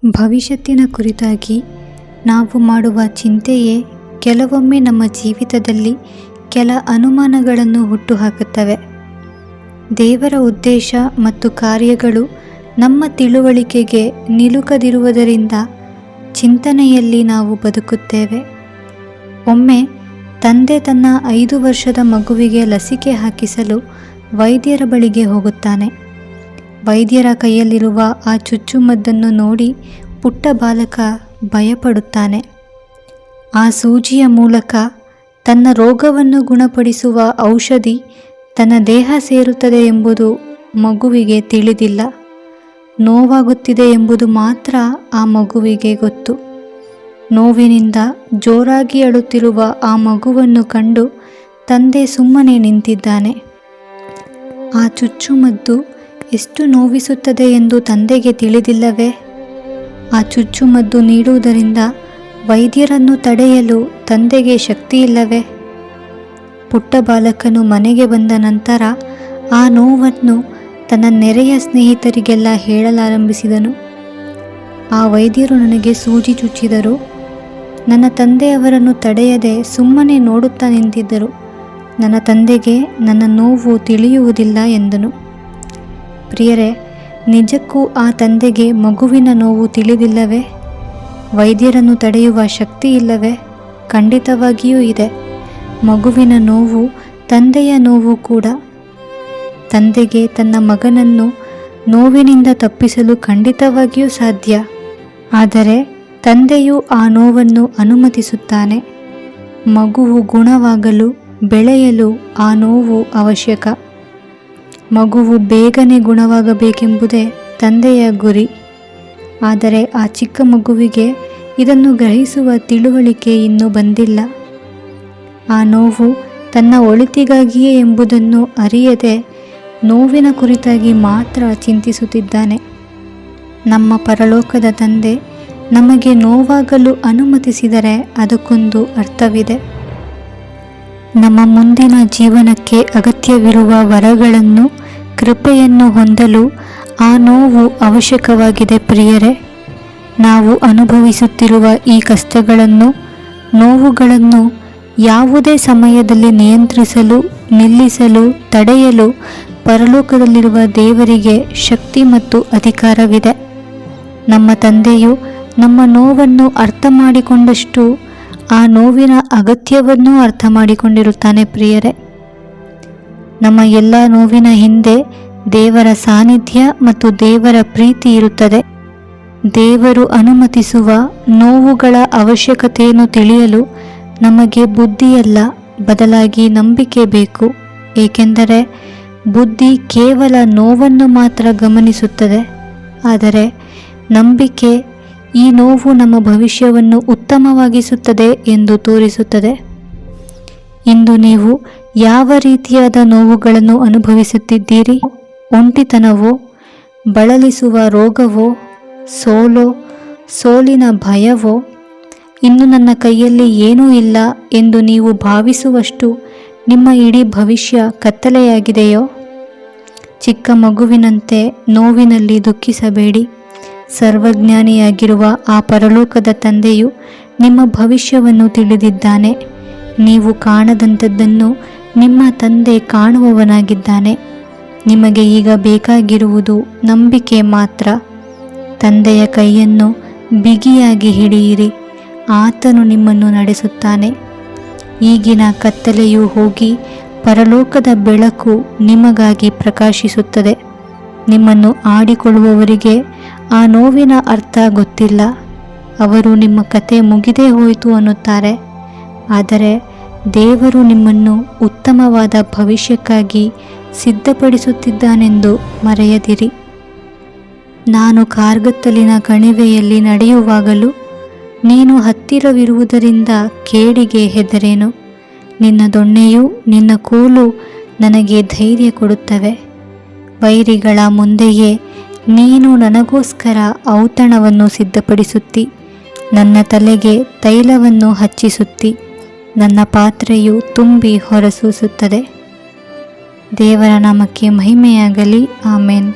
ಭವಿಷ್ಯತ್ತಿನ ಕುರಿತಾಗಿ ನಾವು ಮಾಡುವ ಚಿಂತೆಯೇ ಕೆಲವೊಮ್ಮೆ ನಮ್ಮ ಜೀವಿತದಲ್ಲಿ ಕೆಲ ಅನುಮಾನಗಳನ್ನು ಹುಟ್ಟುಹಾಕುತ್ತವೆ. ದೇವರ ಉದ್ದೇಶ ಮತ್ತು ಕಾರ್ಯಗಳು ನಮ್ಮ ತಿಳುವಳಿಕೆಗೆ ನಿಲುಕದಿರುವುದರಿಂದ ಚಿಂತನೆಯಲ್ಲಿ ನಾವು ಬದುಕುತ್ತೇವೆ. ಒಮ್ಮೆ ತಂದೆ ತನ್ನ 5 ವರ್ಷದ ಮಗುವಿಗೆ ಲಸಿಕೆ ಹಾಕಿಸಲು ವೈದ್ಯರ ಬಳಿಗೆ ಹೋಗುತ್ತಾನೆ. ವೈದ್ಯರ ಕೈಯಲ್ಲಿರುವ ಆ ಚುಚ್ಚುಮದ್ದನ್ನು ನೋಡಿ ಪುಟ್ಟ ಬಾಲಕ ಭಯಪಡುತ್ತಾನೆ. ಆ ಸೂಜಿಯ ಮೂಲಕ ತನ್ನ ರೋಗವನ್ನು ಗುಣಪಡಿಸುವ ಔಷಧಿ ತನ್ನ ದೇಹ ಸೇರುತ್ತದೆ ಎಂಬುದು ಮಗುವಿಗೆ ತಿಳಿದಿಲ್ಲ. ನೋವಾಗುತ್ತಿದೆ ಎಂಬುದು ಮಾತ್ರ ಆ ಮಗುವಿಗೆ ಗೊತ್ತು. ನೋವಿನಿಂದ ಜೋರಾಗಿ ಅಳುತ್ತಿರುವ ಆ ಮಗುವನ್ನು ಕಂಡು ತಂದೆ ಸುಮ್ಮನೆ ನಿಂತಿದ್ದಾನೆ. ಆ ಚುಚ್ಚುಮದ್ದು ಎಷ್ಟು ನೋವಿಸುತ್ತದೆ ಎಂದು ತಂದೆಗೆ ತಿಳಿದಿಲ್ಲವೇ? ಆ ಚುಚ್ಚುಮದ್ದು ನೀಡುವುದರಿಂದ ವೈದ್ಯರನ್ನು ತಡೆಯಲು ತಂದೆಗೆ ಶಕ್ತಿಯಿಲ್ಲವೇ? ಪುಟ್ಟ ಬಾಲಕನು ಮನೆಗೆ ಬಂದ ನಂತರ ಆ ನೋವನ್ನು ತನ್ನ ನೆರೆಯ ಸ್ನೇಹಿತರಿಗೆಲ್ಲ ಹೇಳಲಾರಂಭಿಸಿದನು. ಆ ವೈದ್ಯರು ನನಗೆ ಸೂಜಿ ಚುಚ್ಚಿದರು. ನನ್ನ ತಂದೆಯವರನ್ನು ತಡೆಯದೆ ಸುಮ್ಮನೆ ನೋಡುತ್ತಾ ನಿಂತಿದ್ದರು. ನನ್ನ ತಂದೆಗೆ ನನ್ನ ನೋವು ತಿಳಿಯುವುದಿಲ್ಲ ಎಂದನು. ಪ್ರಿಯರೇ, ನಿಜಕ್ಕೂ ಆ ತಂದೆಗೆ ಮಗುವಿನ ನೋವು ತಿಳಿದಿಲ್ಲವೇ? ವೈದ್ಯರನ್ನು ತಡೆಯುವ ಶಕ್ತಿ ಇಲ್ಲವೇ? ಖಂಡಿತವಾಗಿಯೂ ಇದೆ. ಮಗುವಿನ ನೋವು ತಂದೆಯ ನೋವು ಕೂಡ. ತಂದೆಗೆ ತನ್ನ ಮಗನನ್ನು ನೋವಿನಿಂದ ತಪ್ಪಿಸಲು ಖಂಡಿತವಾಗಿಯೂ ಸಾಧ್ಯ. ಆದರೆ ತಂದೆಯು ಆ ನೋವನ್ನು ಅನುಮತಿಸುತ್ತಾನೆ. ಮಗುವು ಗುಣವಾಗಲು ಬೆಳೆಯಲು ಆ ನೋವು ಅವಶ್ಯಕ. ಮಗುವು ಬೇಗನೆ ಗುಣವಾಗಬೇಕೆಂಬುದೇ ತಂದೆಯ ಗುರಿ. ಆದರೆ ಆ ಚಿಕ್ಕ ಮಗುವಿಗೆ ಇದನ್ನು ಗ್ರಹಿಸುವ ತಿಳುವಳಿಕೆ ಇನ್ನೂ ಬಂದಿಲ್ಲ. ಆ ನೋವು ತನ್ನ ಒಳಿತಿಗಾಗಿಯೇ ಎಂಬುದನ್ನು ಅರಿಯದೆ ನೋವಿನ ಕುರಿತಾಗಿ ಮಾತ್ರ ಚಿಂತಿಸುತ್ತಿದ್ದಾನೆ. ನಮ್ಮ ಪರಲೋಕದ ತಂದೆ ನಮಗೆ ನೋವಾಗಲು ಅನುಮತಿಸಿದರೆ ಅದಕ್ಕೊಂದು ಅರ್ಥವಿದೆ. ನಮ್ಮ ಮುಂದಿನ ಜೀವನಕ್ಕೆ ಅಗತ್ಯವಿರುವ ವರಗಳನ್ನು, ಕೃಪೆಯನ್ನು ಹೊಂದಲು ಆ ನೋವು ಅವಶ್ಯಕವಾಗಿದೆ. ಪ್ರಿಯರೇ, ನಾವು ಅನುಭವಿಸುತ್ತಿರುವ ಈ ಕಷ್ಟಗಳನ್ನು, ನೋವುಗಳನ್ನು ಯಾವುದೇ ಸಮಯದಲ್ಲಿ ನಿಯಂತ್ರಿಸಲು, ನಿಲ್ಲಿಸಲು, ತಡೆಯಲು ಪರಲೋಕದಲ್ಲಿರುವ ದೇವರಿಗೆ ಶಕ್ತಿ ಮತ್ತು ಅಧಿಕಾರವಿದೆ. ನಮ್ಮ ತಂದೆಯು ನಮ್ಮ ನೋವನ್ನು ಅರ್ಥ ಮಾಡಿಕೊಂಡಷ್ಟು ಆ ನೋವಿನ ಅಗತ್ಯವನ್ನೂ ಅರ್ಥ ಮಾಡಿಕೊಂಡಿರುತ್ತಾನೆ. ಪ್ರಿಯರೇ, ನಮ್ಮ ಎಲ್ಲ ನೋವಿನ ಹಿಂದೆ ದೇವರ ಸಾನ್ನಿಧ್ಯ ಮತ್ತು ದೇವರ ಪ್ರೀತಿ ಇರುತ್ತದೆ. ದೇವರು ಅನುಮತಿಸುವ ನೋವುಗಳ ಅವಶ್ಯಕತೆಯನ್ನು ತಿಳಿಯಲು ನಮಗೆ ಬುದ್ಧಿಯಲ್ಲ, ಬದಲಾಗಿ ನಂಬಿಕೆ ಬೇಕು. ಏಕೆಂದರೆ ಬುದ್ಧಿ ಕೇವಲ ನೋವನ್ನು ಮಾತ್ರ ಗಮನಿಸುತ್ತದೆ, ಆದರೆ ನಂಬಿಕೆ ಈ ನೋವು ನಮ್ಮ ಭವಿಷ್ಯವನ್ನು ಉತ್ತಮವಾಗಿಸುತ್ತದೆ ಎಂದು ತೋರಿಸುತ್ತದೆ. ಇಂದು ನೀವು ಯಾವ ರೀತಿಯಾದ ನೋವುಗಳನ್ನು ಅನುಭವಿಸುತ್ತಿದ್ದೀರಿ? ಒಂಟಿತನವೋ, ಬಳಲಿಸುವ ರೋಗವೋ, ಸೋಲಿನ ಭಯವೋ, ಇನ್ನು ನನ್ನ ಕೈಯಲ್ಲಿ ಏನೂ ಇಲ್ಲ ಎಂದು ನೀವು ಭಾವಿಸುವಷ್ಟು ನಿಮ್ಮ ಇಡೀ ಭವಿಷ್ಯ ಕತ್ತಲೆಯಾಗಿದೆಯೋ? ಚಿಕ್ಕ ಮಗುವಿನಂತೆ ನೋವಿನಲ್ಲಿ ದುಃಖಿಸಬೇಡಿ. ಸರ್ವಜ್ಞಾನಿಯಾಗಿರುವ ಆ ಪರಲೋಕದ ತಂದೆಯು ನಿಮ್ಮ ಭವಿಷ್ಯವನ್ನು ತಿಳಿದಿದ್ದಾನೆ. ನೀವು ಕಾಣದಂಥದ್ದನ್ನು ನಿಮ್ಮ ತಂದೆ ಕಾಣುವವನಾಗಿದ್ದಾನೆ. ನಿಮಗೆ ಈಗ ಬೇಕಾಗಿರುವುದು ನಂಬಿಕೆ ಮಾತ್ರ. ತಂದೆಯ ಕೈಯನ್ನು ಬಿಗಿಯಾಗಿ ಹಿಡಿಯಿರಿ. ಆತನು ನಿಮ್ಮನ್ನು ನಡೆಸುತ್ತಾನೆ. ಈಗಿನ ಕತ್ತಲೆಯು ಹೋಗಿ ಪರಲೋಕದ ಬೆಳಕು ನಿಮಗಾಗಿ ಪ್ರಕಾಶಿಸುತ್ತದೆ. ನಿಮ್ಮನ್ನು ಆಡಿಕೊಳ್ಳುವವರಿಗೆ ಆ ನೋವಿನ ಅರ್ಥ ಗೊತ್ತಿಲ್ಲ. ಅವರು ನಿಮ್ಮ ಕತೆ ಮುಗಿದೇ ಹೋಯಿತು ಅನ್ನುತ್ತಾರೆ. ಆದರೆ ದೇವರು ನಿಮ್ಮನ್ನು ಉತ್ತಮವಾದ ಭವಿಷ್ಯಕ್ಕಾಗಿ ಸಿದ್ಧಪಡಿಸುತ್ತಿದ್ದಾನೆಂದು ಮರೆಯದಿರಿ. ನಾನು ಕಾರ್ಗತ್ತಲಿನ ಕಣಿವೆಯಲ್ಲಿ ನಡೆಯುವಾಗಲೂ ನೀನು ಹತ್ತಿರವಿರುವುದರಿಂದ ಕೇಡಿಗೆ ಹೆದರೇನು. ನಿನ್ನ ದೊಣ್ಣೆಯೂ ನಿನ್ನ ಕೋಲು ನನಗೆ ಧೈರ್ಯ ಕೊಡುತ್ತವೆ. ವೈರಿಗಳ ಮುಂದೆಯೇ ನೀನು ನನಗೋಸ್ಕರ ಔತಣವನ್ನು ಸಿದ್ಧಪಡಿಸುತ್ತಿ, ನನ್ನ ತಲೆಗೆ ತೈಲವನ್ನು ಹಚ್ಚಿಸುತ್ತಿ, ನನ್ನ ಪಾತ್ರೆಯು ತುಂಬಿ ಹೊರಸೂಸುತ್ತದೆ. ದೇವರ ನಾಮಕ್ಕೆ ಮಹಿಮೆಯಾಗಲಿ. ಆಮೆನ್.